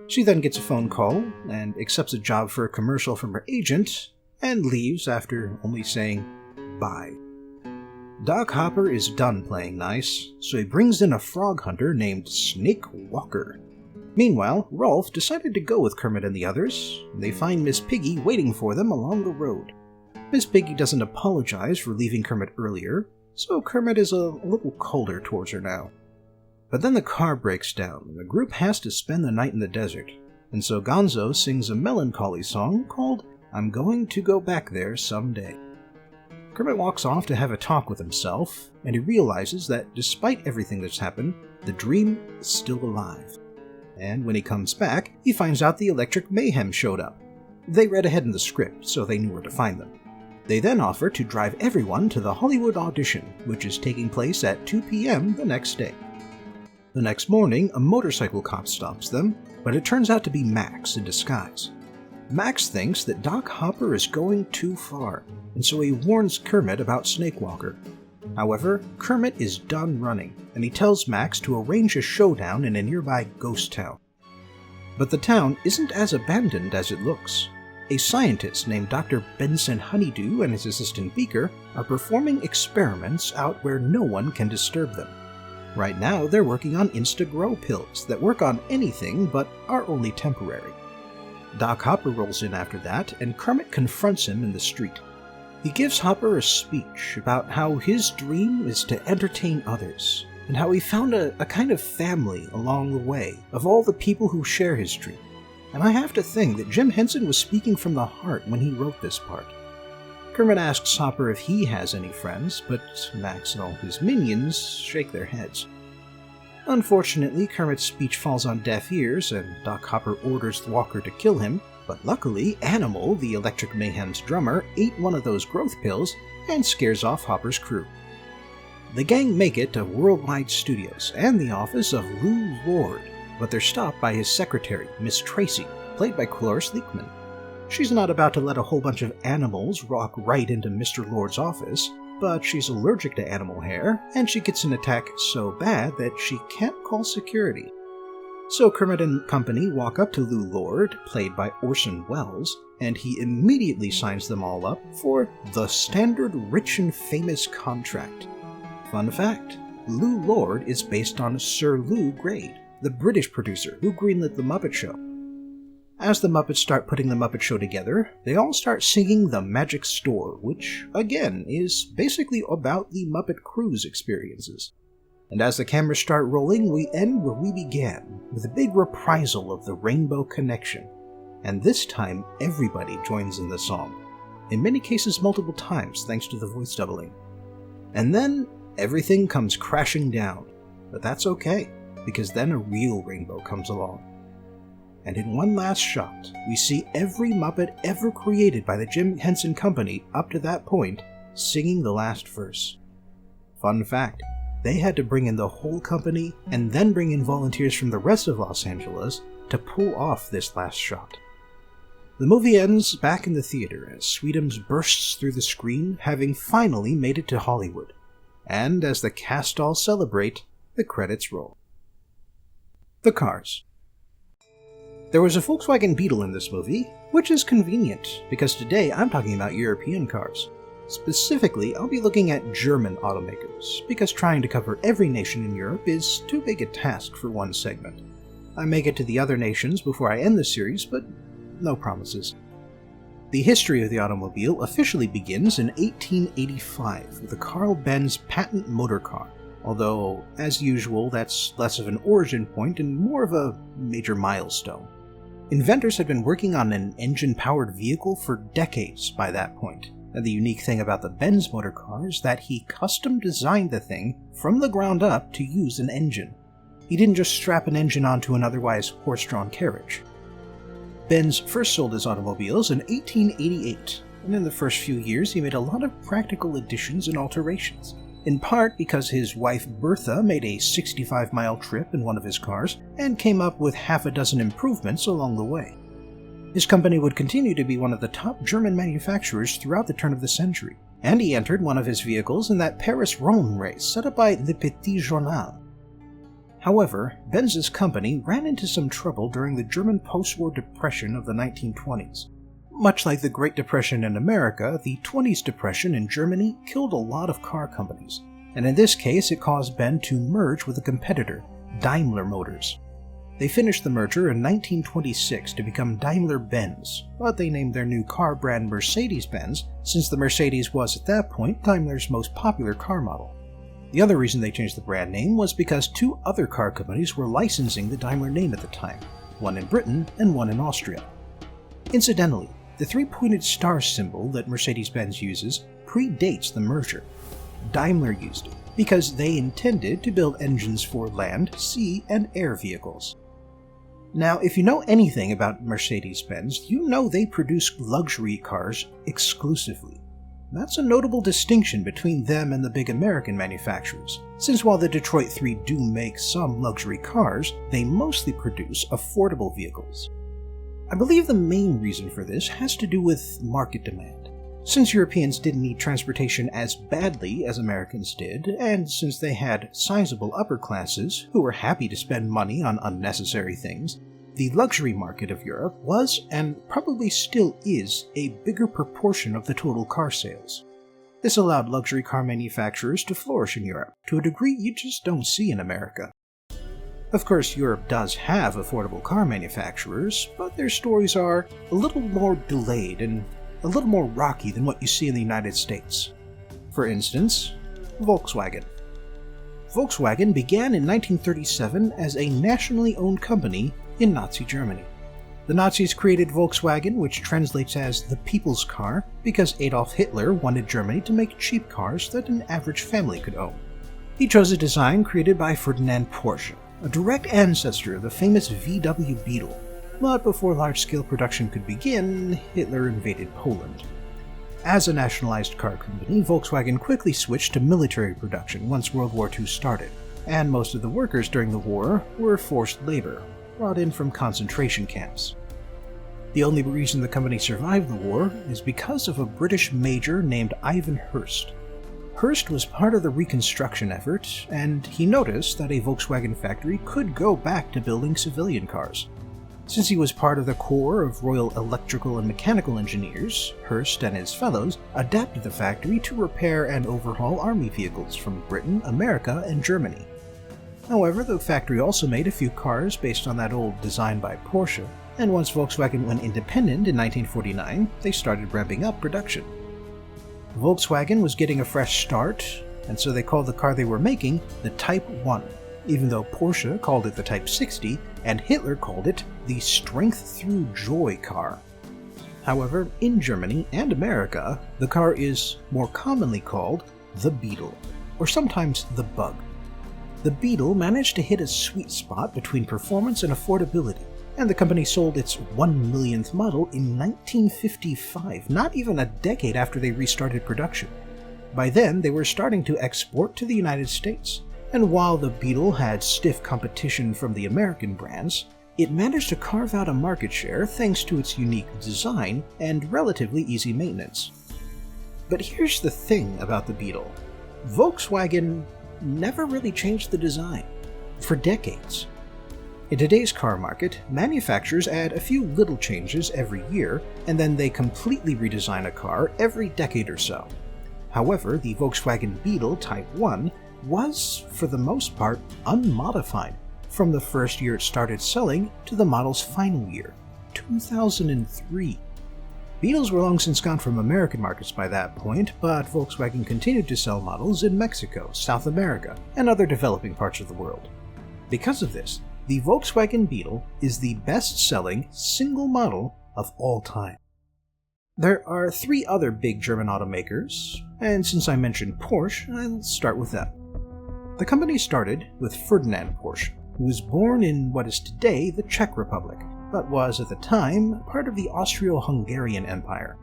She then gets a phone call and accepts a job for a commercial from her agent, and leaves after only saying bye. Doc Hopper is done playing nice, so he brings in a frog hunter named Snake Walker. Meanwhile, Rolf decided to go with Kermit and the others, and they find Miss Piggy waiting for them along the road. Miss Piggy doesn't apologize for leaving Kermit earlier, so Kermit is a little colder towards her now. But then the car breaks down, and the group has to spend the night in the desert, and so Gonzo sings a melancholy song called I'm Going to Go Back There Someday. Kermit walks off to have a talk with himself, and he realizes that despite everything that's happened, the dream is still alive. And when he comes back, he finds out the Electric Mayhem showed up. They read ahead in the script, so they knew where to find them. They then offer to drive everyone to the Hollywood audition, which is taking place at 2 p.m. the next day. The next morning, a motorcycle cop stops them, but it turns out to be Max in disguise. Max thinks that Doc Hopper is going too far, and so he warns Kermit about Snakewalker. However, Kermit is done running, and he tells Max to arrange a showdown in a nearby ghost town. But the town isn't as abandoned as it looks. A scientist named Dr. Benson Honeydew and his assistant Beaker are performing experiments out where no one can disturb them. Right now, they're working on Insta-Grow pills that work on anything but are only temporary. Doc Hopper rolls in after that, and Kermit confronts him in the street. He gives Hopper a speech about how his dream is to entertain others, and how he found a kind of family along the way of all the people who share his dream. And I have to think that Jim Henson was speaking from the heart when he wrote this part. Kermit asks Hopper if he has any friends, but Max and all his minions shake their heads. Unfortunately, Kermit's speech falls on deaf ears, and Doc Hopper orders Walker to kill him, but luckily, Animal, the Electric Mayhem's drummer, ate one of those growth pills and scares off Hopper's crew. The gang make it to Worldwide Studios and the office of Lou Lord, but they're stopped by his secretary, Miss Tracy, played by Cloris Leachman. She's not about to let a whole bunch of animals walk right into Mr. Lord's office, but she's allergic to animal hair, and she gets an attack so bad that she can't call security. So Kermit and company walk up to Lou Lord, played by Orson Welles, and he immediately signs them all up for the standard rich and famous contract. Fun fact, Lou Lord is based on Sir Lou Grade, the British producer who greenlit The Muppet Show. As the Muppets start putting The Muppet Show together, they all start singing The Magic Store, which, again, is basically about the Muppet Cruise experiences. And as the cameras start rolling, we end where we began, with a big reprisal of the Rainbow Connection. And this time, everybody joins in the song. In many cases multiple times, thanks to the voice doubling. And then, everything comes crashing down. But that's okay, because then a real rainbow comes along. And in one last shot, we see every Muppet ever created by the Jim Henson Company up to that point singing the last verse. Fun fact, they had to bring in the whole company and then bring in volunteers from the rest of Los Angeles to pull off this last shot. The movie ends back in the theater as Sweetums bursts through the screen, having finally made it to Hollywood. And as the cast all celebrate, the credits roll. The cars. There was a Volkswagen Beetle in this movie, which is convenient, because today I'm talking about European cars. Specifically, I'll be looking at German automakers, because trying to cover every nation in Europe is too big a task for one segment. I may get to the other nations before I end the series, but no promises. The history of the automobile officially begins in 1885 with the Carl Benz patent motor car, although, as usual, that's less of an origin point and more of a major milestone. Inventors had been working on an engine-powered vehicle for decades by that point, and the unique thing about the Benz motor car is that he custom-designed the thing from the ground up to use an engine. He didn't just strap an engine onto an otherwise horse-drawn carriage. Benz first sold his automobiles in 1888, and in the first few years he made a lot of practical additions and alterations, in part because his wife Bertha made a 65-mile trip in one of his cars and came up with half a dozen improvements along the way. His company would continue to be one of the top German manufacturers throughout the turn of the century, and he entered one of his vehicles in that Paris-Rome race set up by Le Petit Journal. However, Benz's company ran into some trouble during the German post-war depression of the 1920s. Much like the Great Depression in America, the 20s depression in Germany killed a lot of car companies, and in this case it caused Ben to merge with a competitor, Daimler Motors. They finished the merger in 1926 to become Daimler-Benz, but they named their new car brand Mercedes-Benz since the Mercedes was at that point Daimler's most popular car model. The other reason they changed the brand name was because two other car companies were licensing the Daimler name at the time, one in Britain and one in Austria. Incidentally, the three-pointed star symbol that Mercedes-Benz uses predates the merger. Daimler used it because they intended to build engines for land, sea, and air vehicles. Now, if you know anything about Mercedes-Benz, you know they produce luxury cars exclusively. That's a notable distinction between them and the big American manufacturers, since while the Detroit 3 do make some luxury cars, they mostly produce affordable vehicles. I believe the main reason for this has to do with market demand. Since Europeans didn't need transportation as badly as Americans did, and since they had sizable upper classes who were happy to spend money on unnecessary things, the luxury market of Europe was, and probably still is, a bigger proportion of the total car sales. This allowed luxury car manufacturers to flourish in Europe, to a degree you just don't see in America. Of course, Europe does have affordable car manufacturers, but their stories are a little more delayed and a little more rocky than what you see in the United States. For instance, Volkswagen. Volkswagen began in 1937 as a nationally owned company in Nazi Germany. The Nazis created Volkswagen, which translates as the people's car, because Adolf Hitler wanted Germany to make cheap cars that an average family could own. He chose a design created by Ferdinand Porsche, a direct ancestor of the famous VW Beetle. But before large-scale production could begin, Hitler invaded Poland. As a nationalized car company, Volkswagen quickly switched to military production once World War II started, and most of the workers during the war were forced labor, brought in from concentration camps. The only reason the company survived the war is because of a British major named Ivan Hearst. Hearst was part of the reconstruction effort, and he noticed that a Volkswagen factory could go back to building civilian cars. Since he was part of the corps of Royal Electrical and Mechanical Engineers, Hearst and his fellows adapted the factory to repair and overhaul army vehicles from Britain, America, and Germany. However, the factory also made a few cars based on that old design by Porsche, and once Volkswagen went independent in 1949, they started ramping up production. Volkswagen was getting a fresh start, and so they called the car they were making the Type 1, even though Porsche called it the Type 60 and Hitler called it the Strength Through Joy car. However, in Germany and America, the car is more commonly called the Beetle, or sometimes the Bug. The Beetle managed to hit a sweet spot between performance and affordability, and the company sold its 1 millionth model in 1955, not even a decade after they restarted production. By then, they were starting to export to the United States, and while the Beetle had stiff competition from the American brands, it managed to carve out a market share thanks to its unique design and relatively easy maintenance. But here's the thing about the Beetle. Volkswagen never really changed the design, for decades. In today's car market, manufacturers add a few little changes every year, and then they completely redesign a car every decade or so. However, the Volkswagen Beetle Type 1 was, for the most part, unmodified, from the first year it started selling to the model's final year, 2003. Beetles were long since gone from American markets by that point, but Volkswagen continued to sell models in Mexico, South America, and other developing parts of the world. Because of this, the Volkswagen Beetle is the best-selling single model of all time. There are three other big German automakers, and since I mentioned Porsche, I'll start with them. The company started with Ferdinand Porsche, who was born in what is today the Czech Republic, but was at the time part of the Austro-Hungarian Empire.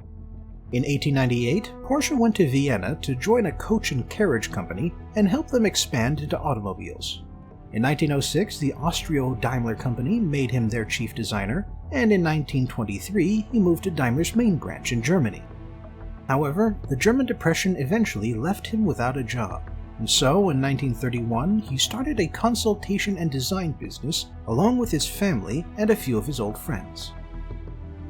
In 1898, Porsche went to Vienna to join a coach and carriage company and help them expand into automobiles. In 1906, the Austro-Daimler Company made him their chief designer, and in 1923 he moved to Daimler's main branch in Germany. However, the German Depression eventually left him without a job, and so in 1931 he started a consultation and design business along with his family and a few of his old friends.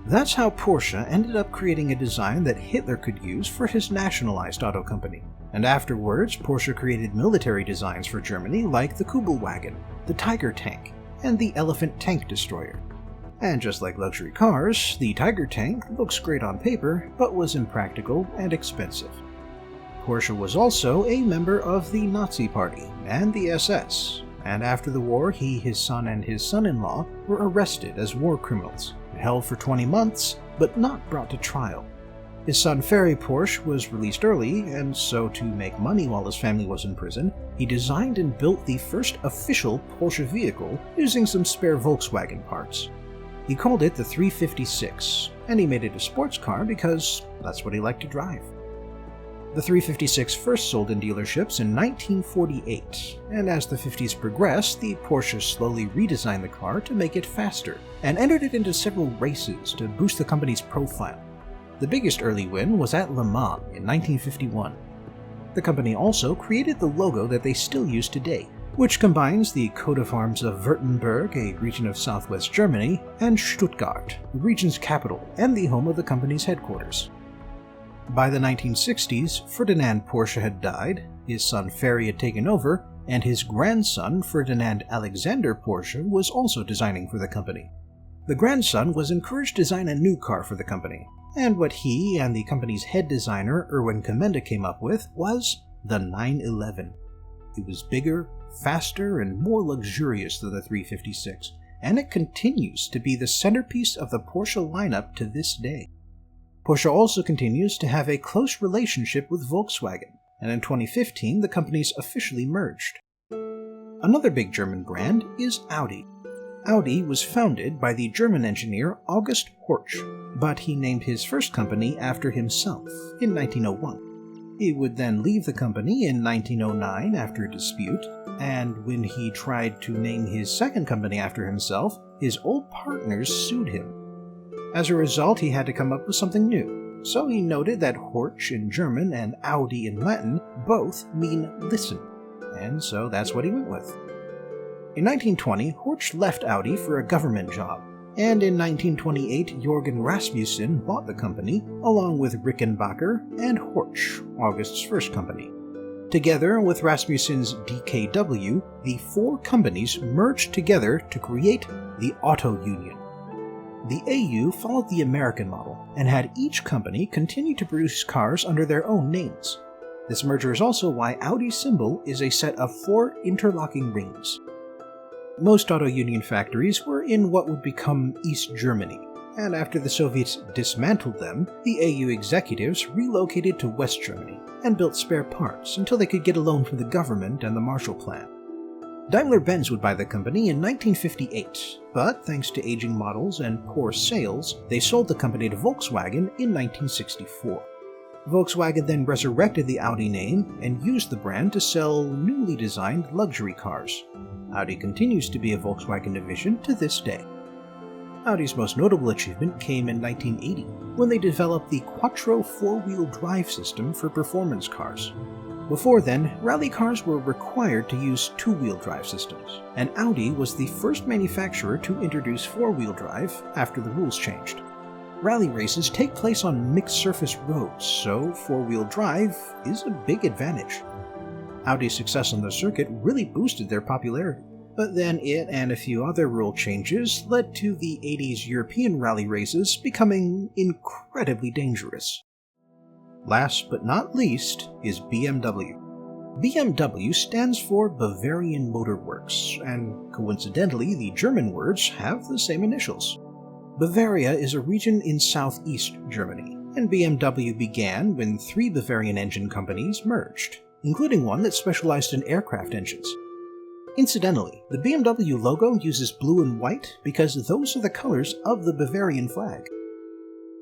That's how Porsche ended up creating a design that Hitler could use for his nationalized auto company. And afterwards, Porsche created military designs for Germany like the Kubelwagen, the Tiger tank, and the Elephant tank destroyer. And just like luxury cars, the Tiger tank looks great on paper, but was impractical and expensive. Porsche was also a member of the Nazi Party and the SS, and after the war his son and his son-in-law were arrested as war criminals, held for 20 months, but not brought to trial. His son Ferry Porsche was released early, and so to make money while his family was in prison, he designed and built the first official Porsche vehicle using some spare Volkswagen parts. He called it the 356, and he made it a sports car because that's what he liked to drive. The 356 first sold in dealerships in 1948, and as the 50s progressed, the Porsche slowly redesigned the car to make it faster, and entered it into several races to boost the company's profile. The biggest early win was at Le Mans in 1951. The company also created the logo that they still use today, which combines the coat of arms of Württemberg, a region of southwest Germany, and Stuttgart, the region's capital and the home of the company's headquarters. By the 1960s, Ferdinand Porsche had died, his son Ferry had taken over, and his grandson Ferdinand Alexander Porsche was also designing for the company. The grandson was encouraged to design a new car for the company, and what he and the company's head designer Erwin Commenda came up with was the 911. It was bigger, faster, and more luxurious than the 356, and it continues to be the centerpiece of the Porsche lineup to this day. Porsche also continues to have a close relationship with Volkswagen, and in 2015 the companies officially merged. Another big German brand is Audi. Audi was founded by the German engineer August Horch, but he named his first company after himself in 1901. He would then leave the company in 1909 after a dispute, and when he tried to name his second company after himself, his old partners sued him. As a result, he had to come up with something new, so he noted that Horch in German and Audi in Latin both mean listen, and so that's what he went with. In 1920, Horch left Audi for a government job, and in 1928 Jürgen Rasmussen bought the company, along with Rickenbacker and Horch, August's first company. Together with Rasmussen's DKW, the four companies merged together to create the Auto Union. The AU followed the American model, and had each company continue to produce cars under their own names. This merger is also why Audi's symbol is a set of 4 interlocking rings. Most Auto Union factories were in what would become East Germany, and after the Soviets dismantled them, the AU executives relocated to West Germany and built spare parts until they could get a loan from the government and the Marshall Plan. Daimler-Benz would buy the company in 1958, but thanks to aging models and poor sales, they sold the company to Volkswagen in 1964. Volkswagen then resurrected the Audi name and used the brand to sell newly designed luxury cars. Audi continues to be a Volkswagen division to this day. Audi's most notable achievement came in 1980, when they developed the Quattro four-wheel drive system for performance cars. Before then, rally cars were required to use two-wheel drive systems, and Audi was the first manufacturer to introduce four-wheel drive after the rules changed. Rally races take place on mixed-surface roads, so four-wheel drive is a big advantage. Audi's success on the circuit really boosted their popularity, but then it and a few other rule changes led to the 80s European rally races becoming incredibly dangerous. Last but not least is BMW. BMW stands for Bavarian Motor Works, and coincidentally the German words have the same initials. Bavaria is a region in southeast Germany, and BMW began when 3 Bavarian engine companies merged, including one that specialized in aircraft engines. Incidentally, the BMW logo uses blue and white because those are the colors of the Bavarian flag.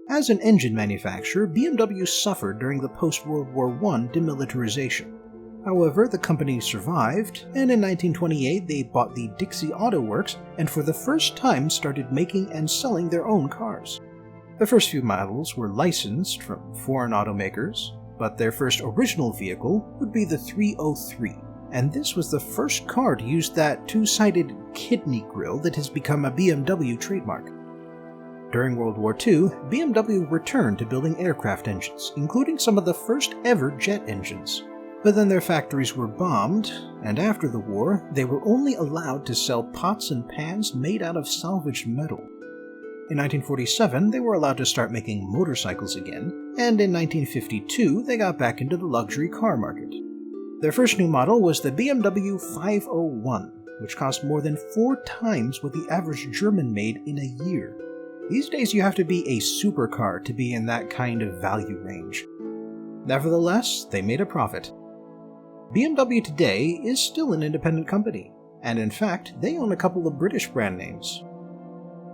As an engine manufacturer, BMW suffered during the post-World War I demilitarization. However, the company survived, and in 1928 they bought the Dixie Auto Works and for the first time started making and selling their own cars. The first few models were licensed from foreign automakers, but their first original vehicle would be the 303, and this was the first car to use that two-sided kidney grille that has become a BMW trademark. During World War II, BMW returned to building aircraft engines, including some of the first ever jet engines. But then their factories were bombed, and after the war, they were only allowed to sell pots and pans made out of salvaged metal. In 1947, they were allowed to start making motorcycles again, and in 1952, they got back into the luxury car market. Their first new model was the BMW 501, which cost more than 4 times what the average German made in a year. These days you have to be a supercar to be in that kind of value range. Nevertheless, they made a profit. BMW today is still an independent company, and in fact, they own a couple of British brand names.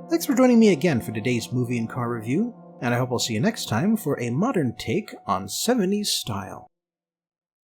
Thanks for joining me again for today's movie and car review, and I hope I'll see you next time for a modern take on 70s style.